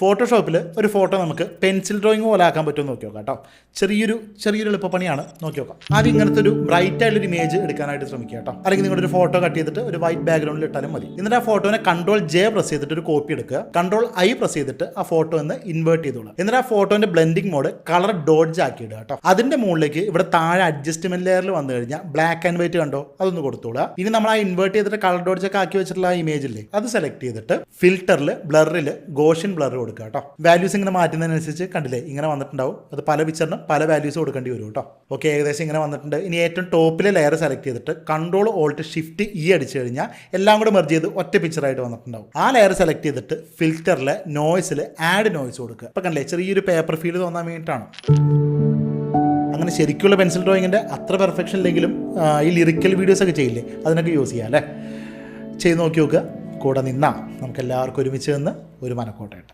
ഫോട്ടോഷോപ്പിൽ ഒരു ഫോട്ടോ നമുക്ക് pencil drawing പോലെ ആക്കാൻ പറ്റുമെന്ന് നോക്കി നോക്കാം കേട്ടോ. ചെറിയൊരു എളുപ്പപ്പണിയാണ്. നോക്കി നോക്കാം. ആദ്യം ഇങ്ങനത്തെ ഒരു ബ്രൈറ്റ് ആയിട്ടുള്ള ഇമേജ് എടുക്കാനായിട്ട് ശ്രമിക്കുക കേട്ടോ. അല്ലെങ്കിൽ നിങ്ങളുടെ ഒരു ഫോട്ടോ കട്ട് ചെയ്തിട്ട് ഒരു വൈറ്റ് ബാക്ക്ഗ്രൗണ്ടിൽ ഇട്ടാലും മതി. എന്നിട്ട് ആ ഫോട്ടോനെ Ctrl+J പ്രസ് ചെയ്തിട്ട് ഒരു കോപ്പി എടുക്കുക. Ctrl+I പ്രസ് ചെയ്തിട്ട് ആ ഫോട്ടോ ഒന്ന് ഇൻവേർട്ട് ചെയ്തോളാം. എന്നിട്ട് ആ ഫോട്ടോന്റെ ബ്ലെൻഡിങ് മോഡ് കളർ ഡോഡ്ജ് ആക്കി ഇടുക കേട്ടോ. അതിന്റെ മുകളിലേക്ക് ഇവിടെ താഴെ അഡ്ജസ്റ്റ്മെന്റ് ലെയറിൽ വന്നു കഴിഞ്ഞാൽ ബ്ലാക്ക് ആൻഡ് വൈറ്റ് കണ്ടോ, അതൊന്ന് കൊടുത്തോളാം. ഇനി നമ്മൾ ആ ഇൻവേർട്ട് ചെയ്തിട്ട് കളർ ഡോഡ്ജ് ഒക്കെ ആക്കി വെച്ചിട്ടുള്ള ആ ഇമേജ് ഇല്ലേ, അത് സെലക്ട് ചെയ്തിട്ട് ഫിൽറ്ററിൽ ബ്ലറിൽ ഗോഷ്യൻ ബ്ലർ കൊടുക്കുക കേട്ടോ. വാല്യൂസ് ഇങ്ങനെ മാറ്റുന്നതിനനുസരിച്ച് കണ്ടില്ലേ ഇങ്ങനെ വന്നിട്ടുണ്ടാവും. അത് പല പിക്ചറിനും പല വാല്യൂസ് കൊടുക്കേണ്ടി വരും കേട്ടോ. ഓക്കെ, ഏകദേശം ഇങ്ങനെ വന്നിട്ടുണ്ട്. ഇനി ഏറ്റവും ടോപ്പിലെ ലെയർ സെലക്ട് ചെയ്തിട്ട് Ctrl+Alt+Shift+E അടിച്ചു കഴിഞ്ഞാൽ എല്ലാം കൂടെ മെർജ് ചെയ്ത് ഒറ്റ പിക്ചറായിട്ട് വന്നിട്ടുണ്ടാവും. ആ ലെയർ സെലക്ട് ചെയ്തിട്ട് ഫിൽറ്ററിലെ നോയ്സിൽ ആഡ് നോയ്സ് കൊടുക്കുക. ഇപ്പം കണ്ടില്ലേ ചെറിയൊരു പേപ്പർ ഫീൽ തോന്നാൻ വേണ്ടിയിട്ടാണ്. അങ്ങനെ ശരിക്കുള്ള പെൻസിൽ ഡ്രോയിങ്ങിൻ്റെ അത്ര പെർഫെക്ഷൻ ഇല്ലെങ്കിലും ഈ ലിറിക്കൽ വീഡിയോസ് ഒക്കെ ചെയ്യില്ലേ, അതിനൊക്കെ യൂസ് ചെയ്യാം അല്ലേ. ചെയ്ത് നോക്കി നോക്കുക. കൂടെ നിന്നാൽ നമുക്ക് എല്ലാവർക്കും ഒരുമിച്ച് നിന്ന് ഒരു മനക്കോട്ടയിട്ട്.